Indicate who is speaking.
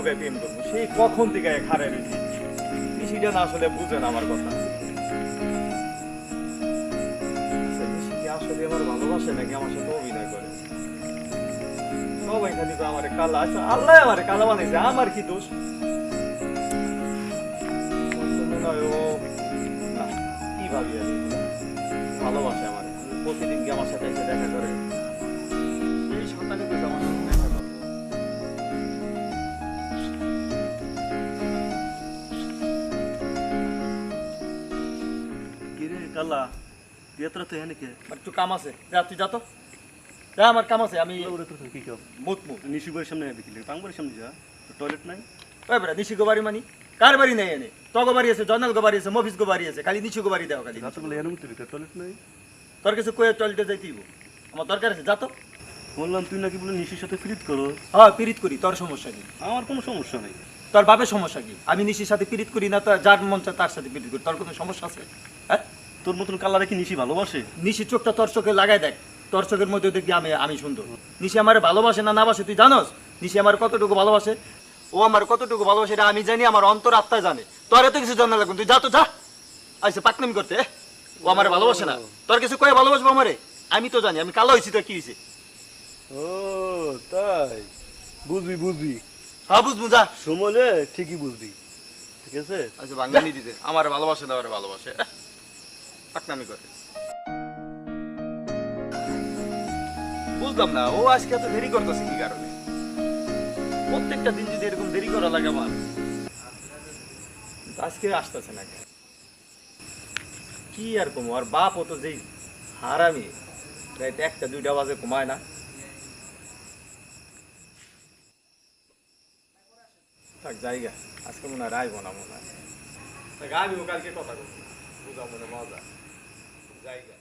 Speaker 1: লগে প্রেম করবো সেই কখন থেকে খারে রয়েছি নিশিটা না আসলে বুঝে না আমার কথা নিশি কি আসলে আমার ভালোবাসে নাকি আমার সাথে অভিনয় করে সবাই খালি আমার কালা আচ্ছা আল্লাহ আমার কালা বানাইছে আমার কি দোষ মনে হয় ও না, কি ভাবি আমি ভালোবাসে আমার প্রতিদিন কি আমার সাথে এসে দেখা করে এই সন্তানে তো আমার সাথে দেখা করে
Speaker 2: কিরে কালা বিয়েতরা তো এনে কে
Speaker 1: আর একটু কাম আছে যা তুই যা তো যা আমার কাম আছে আমি
Speaker 2: ওরে তো কি কাম
Speaker 1: মুত মুত
Speaker 2: নিশি বইয়ের সামনে বিকেলে পাংবাড়ির সামনে যা টয়লেট নাই
Speaker 1: ওই বেটা নিশি গোবারি মানি কার বাড়ি নেই এনে তগো বাড়ি আছে জনাল গো বাড়ি আছে মফিস গো বাড়ি আছে খালি নিশি গো বাড়ি দাও খালি
Speaker 2: রাতবেলা এর মধ্যে ভিতরে টয়লেট নাই
Speaker 1: তোর কাছে কয়ে টয়লেটে যাইতেইব আমার দরকার আছে যা তো
Speaker 2: বললাম তুই নাকি বলে নিশির সাথে ফিরিত করো
Speaker 1: হ্যাঁ পিরিত করি তোর সমস্যা কি
Speaker 2: আমার কোনো সমস্যা নেই
Speaker 1: তোর বাপের সমস্যা কি আমি নিশির সাথে পিরিত করি না তো যার মন চায় তার সাথে পিরিত করি তোর কোনো সমস্যা আছে হ্যাঁ
Speaker 2: তোর মতন কালারে কি নিশি ভালোবাসে
Speaker 1: নিশির চোখটা তোর চোখে লাগাই দেখ তোর চোখের মধ্যে দেখবি আমি সুন্দর নিশি আমার ভালোবাসে না বাসে তুই জানোস নিশি আমার কতটুকু ভালোবাসে ও আমার কতটুকু ভালোবাসে এটা আমি জানি আমার অন্তর আত্মা জানে তোর এত কিছু জানা লাগবে তুই যা তো যা আইসে পাকনামি করতে ও আমার ভালোবাসে না তোর কিছু কয়ে ভালোবাসবো আমারে আমি তো জানি আমি কালো হয়েছি তো কি হয়েছে
Speaker 2: ও তাই বুঝবি বুঝবি
Speaker 1: হ্যাঁ বুঝবো যা
Speaker 2: সমলে ঠিকই বুঝবি ঠিক আছে
Speaker 1: আচ্ছা বাঙালি দিতে আমার ভালোবাসে না আমার ভালোবাসে পাকনামি করে বুঝলাম না ও আজকে এত দেরি করতেছে কি কারণে প্রত্যেকটা দিন যদি এরকম দেরি করা লাগে আমার আজকে আসতেছে না কেন? কি আর কমো আর বাপ ও তো যেই হারামি রাইতে 1টা 2টা বাজে ঘুমায় না থাক জায়গা আজকে মনে হয় রাইব না মনে হয় আমিও কালকে কথা বলবো বুঝা মনে মজা জায়গা